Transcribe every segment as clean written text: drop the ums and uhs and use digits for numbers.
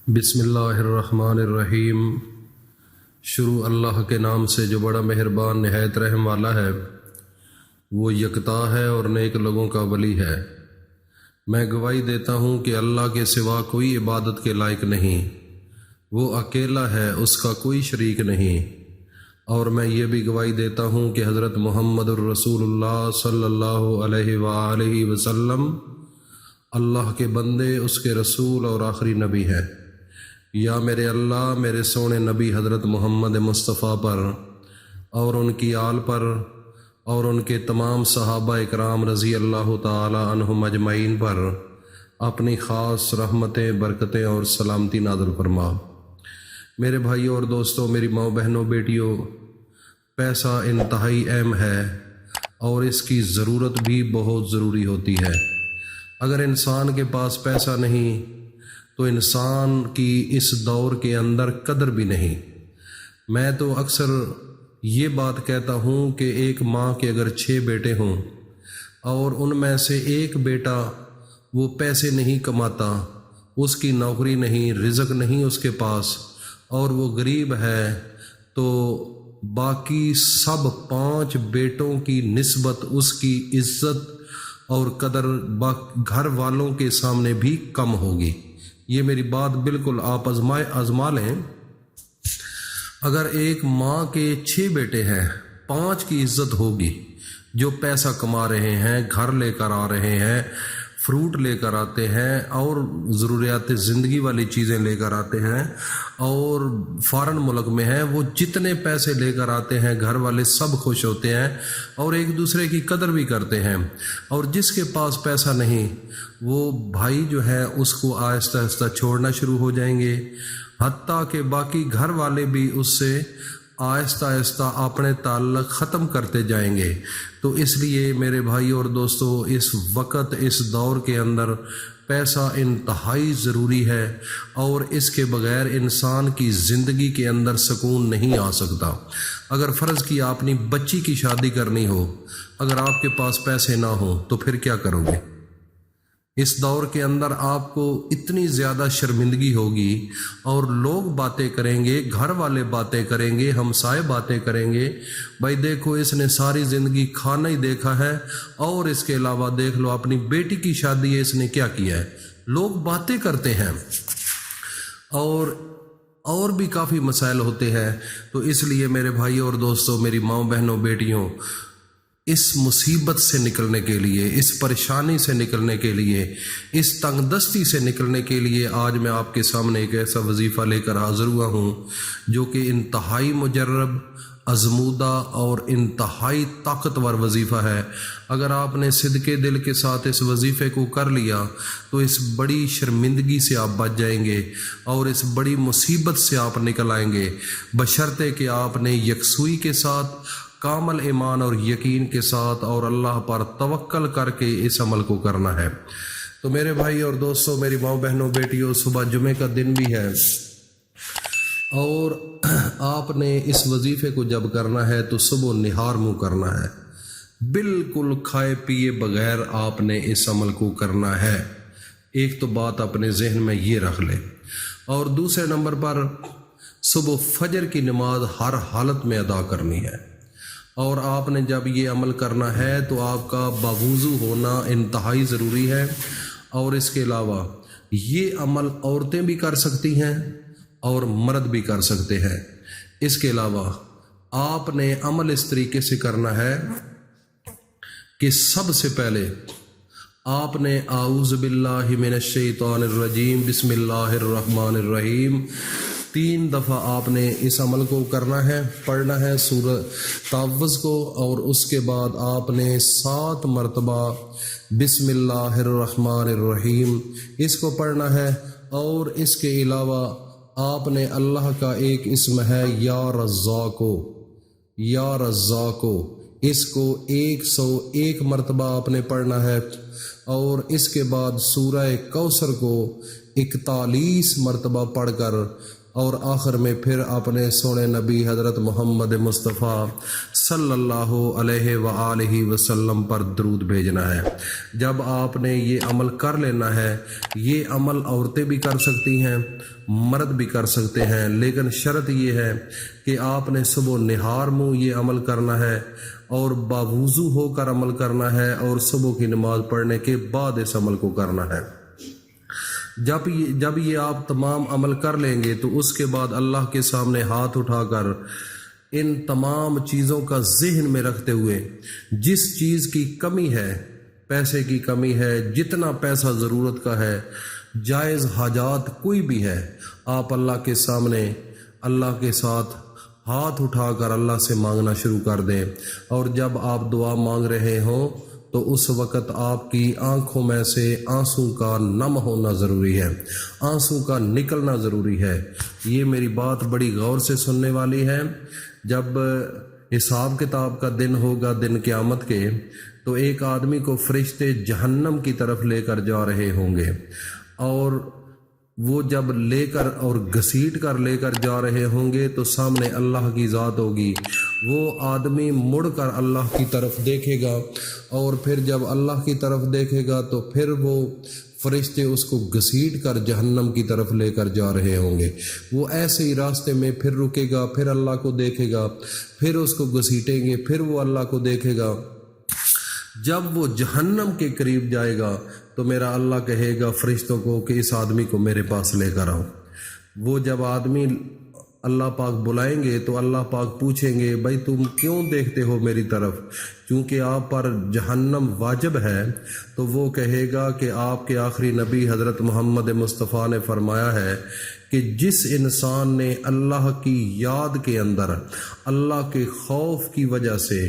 بسم اللہ الرحمن الرحیم۔ شروع اللہ کے نام سے جو بڑا مہربان نہایت رحم والا ہے۔ وہ یکتا ہے اور نیک لوگوں کا ولی ہے۔ میں گواہی دیتا ہوں کہ اللہ کے سوا کوئی عبادت کے لائق نہیں، وہ اکیلا ہے، اس کا کوئی شریک نہیں۔ اور میں یہ بھی گواہی دیتا ہوں کہ حضرت محمد الرسول اللہ صلی اللہ علیہ وآلہ وسلم اللہ کے بندے، اس کے رسول اور آخری نبی ہے۔ یا میرے اللہ میرے سونے نبی حضرت محمد مصطفیٰ پر اور ان کی آل پر اور ان کے تمام صحابہ اکرام رضی اللہ تعالی عنہم اجمعین پر اپنی خاص رحمتیں، برکتیں اور سلامتی نازل فرما۔ میرے بھائیوں اور دوستوں، میری ماؤں، بہنوں، بیٹیوں، پیسہ انتہائی اہم ہے اور اس کی ضرورت بھی بہت ضروری ہوتی ہے۔ اگر انسان کے پاس پیسہ نہیں تو انسان کی اس دور کے اندر قدر بھی نہیں۔ میں تو اکثر یہ بات کہتا ہوں کہ ایک ماں کے اگر 6 بیٹے ہوں اور ان میں سے ایک بیٹا وہ پیسے نہیں کماتا، اس کی نوکری نہیں، رزق نہیں اس کے پاس، اور وہ غریب ہے، تو باقی سب 5 بیٹوں کی نسبت اس کی عزت اور قدر گھر والوں کے سامنے بھی کم ہوگی۔ یہ میری بات بالکل آپ آزما لیں۔ اگر ایک ماں کے 6 بیٹے ہیں، 5 کی عزت ہوگی جو پیسہ کما رہے ہیں، گھر لے کر آ رہے ہیں، فروٹ لے کر آتے ہیں اور ضروریات زندگی والی چیزیں لے کر آتے ہیں، اور فارن ملک میں ہیں، وہ جتنے پیسے لے کر آتے ہیں گھر والے سب خوش ہوتے ہیں اور ایک دوسرے کی قدر بھی کرتے ہیں۔ اور جس کے پاس پیسہ نہیں، وہ بھائی جو ہے اس کو آہستہ آہستہ چھوڑنا شروع ہو جائیں گے، حتیٰ کہ باقی گھر والے بھی اس سے آہستہ آہستہ اپنے تعلق ختم کرتے جائیں گے۔ تو اس لیے میرے بھائی اور دوستو، اس وقت اس دور کے اندر پیسہ انتہائی ضروری ہے، اور اس کے بغیر انسان کی زندگی کے اندر سکون نہیں آ سکتا۔ اگر فرض کی آپ نے بچی کی شادی کرنی ہو، اگر آپ کے پاس پیسے نہ ہوں تو پھر کیا کرو گے؟ اس دور کے اندر آپ کو اتنی زیادہ شرمندگی ہوگی، اور لوگ باتیں کریں گے، گھر والے باتیں کریں گے، ہمسائے باتیں کریں گے، بھائی دیکھو اس نے ساری زندگی کھانا ہی دیکھا ہے، اور اس کے علاوہ دیکھ لو اپنی بیٹی کی شادی ہے، اس نے کیا کیا ہے۔ لوگ باتیں کرتے ہیں اور بھی کافی مسائل ہوتے ہیں۔ تو اس لیے میرے بھائی اور دوستوں، میری ماؤں، بہنوں، بیٹیوں، اس مصیبت سے نکلنے کے لیے، اس پریشانی سے نکلنے کے لیے، اس تنگ دستی سے نکلنے کے لیے آج میں آپ کے سامنے ایک ایسا وظیفہ لے کر حاضر ہوا ہوں جو کہ انتہائی مجرب، آزمودہ اور انتہائی طاقتور وظیفہ ہے۔ اگر آپ نے صدقے دل کے ساتھ اس وظیفے کو کر لیا تو اس بڑی شرمندگی سے آپ بچ جائیں گے اور اس بڑی مصیبت سے آپ نکل آئیں گے، بشرطے کہ آپ نے یکسوئی کے ساتھ، کامل ایمان اور یقین کے ساتھ اور اللہ پر توکل کر کے اس عمل کو کرنا ہے۔ تو میرے بھائی اور دوستوں، میری ماؤں، بہنوں، بیٹیوں، صبح جمعے کا دن بھی ہے، اور آپ نے اس وظیفے کو جب کرنا ہے تو صبح نہار منہ کرنا ہے، بالکل کھائے پیے بغیر آپ نے اس عمل کو کرنا ہے۔ ایک تو بات اپنے ذہن میں یہ رکھ لیں، اور دوسرے نمبر پر صبح فجر کی نماز ہر حالت میں ادا کرنی ہے۔ اور آپ نے جب یہ عمل کرنا ہے تو آپ کا باوضو ہونا انتہائی ضروری ہے، اور اس کے علاوہ یہ عمل عورتیں بھی کر سکتی ہیں اور مرد بھی کر سکتے ہیں۔ اس کے علاوہ آپ نے عمل اس طریقے سے کرنا ہے کہ سب سے پہلے آپ نے اعوذ باللہ من الشیطان الرجیم بسم اللہ الرحمن الرحیم 3 دفعہ آپ نے اس عمل کو کرنا ہے، پڑھنا ہے سورہ تعوذ کو، اور اس کے بعد آپ نے 7 مرتبہ بسم اللہ الرحمن الرحیم اس کو پڑھنا ہے۔ اور اس کے علاوہ آپ نے اللہ کا ایک اسم ہے یا رزاقو، یا رزاقو، اس کو 101 مرتبہ آپ نے پڑھنا ہے، اور اس کے بعد سورہ کوثر کو 41 مرتبہ پڑھ کر اور آخر میں پھر اپنے سونے نبی حضرت محمد مصطفیٰ صلی اللہ علیہ وآلہ وسلم پر درود بھیجنا ہے۔ جب آپ نے یہ عمل کر لینا ہے، یہ عمل عورتیں بھی کر سکتی ہیں، مرد بھی کر سکتے ہیں، لیکن شرط یہ ہے کہ آپ نے صبح و نہار منہ یہ عمل کرنا ہے اور باوضو ہو کر عمل کرنا ہے، اور صبح کی نماز پڑھنے کے بعد اس عمل کو کرنا ہے۔ جب یہ آپ تمام عمل کر لیں گے تو اس کے بعد اللہ کے سامنے ہاتھ اٹھا کر ان تمام چیزوں کا ذہن میں رکھتے ہوئے، جس چیز کی کمی ہے، پیسے کی کمی ہے، جتنا پیسہ ضرورت کا ہے، جائز حاجات کوئی بھی ہے، آپ اللہ کے سامنے اللہ کے ساتھ ہاتھ اٹھا کر اللہ سے مانگنا شروع کر دیں۔ اور جب آپ دعا مانگ رہے ہوں تو اس وقت آپ کی آنکھوں میں سے آنسو کا نم ہونا ضروری ہے، آنسو کا نکلنا ضروری ہے۔ یہ میری بات بڑی غور سے سننے والی ہے۔ جب حساب کتاب کا دن ہوگا، دن قیامت کے، تو ایک آدمی کو فرشتے جہنم کی طرف لے کر جا رہے ہوں گے، اور وہ جب لے کر اور گھسیٹ کر لے کر جا رہے ہوں گے تو سامنے اللہ کی ذات ہوگی۔ وہ آدمی مڑ کر اللہ کی طرف دیکھے گا، اور پھر جب اللہ کی طرف دیکھے گا تو پھر وہ فرشتے اس کو گھسیٹ کر جہنم کی طرف لے کر جا رہے ہوں گے۔ وہ ایسے ہی راستے میں پھر رکے گا، پھر اللہ کو دیکھے گا، پھر اس کو گھسیٹیں گے، پھر وہ اللہ کو دیکھے گا۔ جب وہ جہنم کے قریب جائے گا تو میرا اللہ کہے گا فرشتوں کو کہ اس آدمی کو میرے پاس لے کر آؤ۔ وہ جب آدمی اللہ پاک بلائیں گے تو اللہ پاک پوچھیں گے بھائی تم کیوں دیکھتے ہو میری طرف؟ چونکہ آپ پر جہنم واجب ہے۔ تو وہ کہے گا کہ آپ کے آخری نبی حضرت محمد مصطفیٰ نے فرمایا ہے کہ جس انسان نے اللہ کی یاد کے اندر اللہ کے خوف کی وجہ سے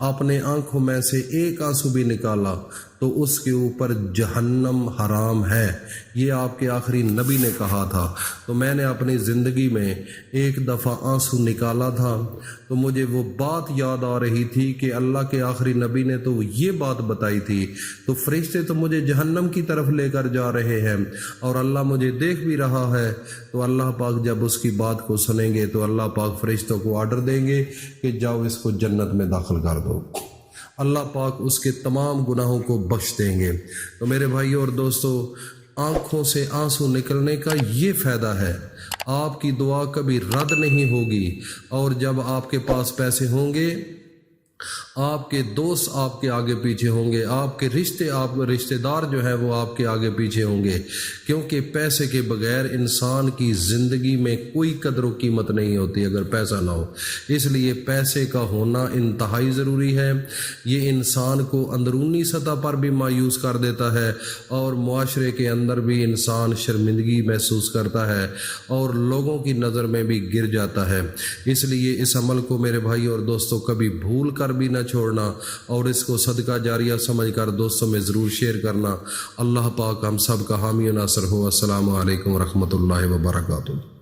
اپنے آنکھوں میں سے ایک آنسو بھی نکالا تو اس کے اوپر جہنم حرام ہے۔ یہ آپ کے آخری نبی نے کہا تھا۔ تو میں نے اپنی زندگی میں ایک دفعہ آنسو نکالا تھا تو مجھے وہ بات یاد آ رہی تھی کہ اللہ کے آخری نبی نے تو یہ بات بتائی تھی، تو فرشتے تو مجھے جہنم کی طرف لے کر جا رہے ہیں اور اللہ مجھے دیکھ بھی رہا ہے۔ تو اللہ پاک جب اس کی بات کو سنیں گے تو اللہ پاک فرشتوں کو آرڈر دیں گے کہ جاؤ اس کو جنت میں داخل کر دو۔ اللہ پاک اس کے تمام گناہوں کو بخش دیں گے۔ تو میرے بھائیوں اور دوستو، آنکھوں سے آنسو نکلنے کا یہ فائدہ ہے، آپ کی دعا کبھی رد نہیں ہوگی، اور جب آپ کے پاس پیسے ہوں گے، آپ کے دوست آپ کے آگے پیچھے ہوں گے، آپ کے رشتہ دار جو ہیں وہ آپ کے آگے پیچھے ہوں گے، کیونکہ پیسے کے بغیر انسان کی زندگی میں کوئی قدر و قیمت نہیں ہوتی اگر پیسہ نہ ہو۔ اس لیے پیسے کا ہونا انتہائی ضروری ہے۔ یہ انسان کو اندرونی سطح پر بھی مایوس کر دیتا ہے، اور معاشرے کے اندر بھی انسان شرمندگی محسوس کرتا ہے اور لوگوں کی نظر میں بھی گر جاتا ہے۔ اس لیے اس عمل کو میرے بھائی اور دوستوں کبھی بھول کر بھی نہ چھوڑنا، اور اس کو صدقہ جاریہ سمجھ کر دوستوں میں ضرور شیئر کرنا۔ اللہ پاک ہم سب کا حامی و ناصر ہو۔ السلام علیکم ورحمۃ اللہ وبرکاتہ۔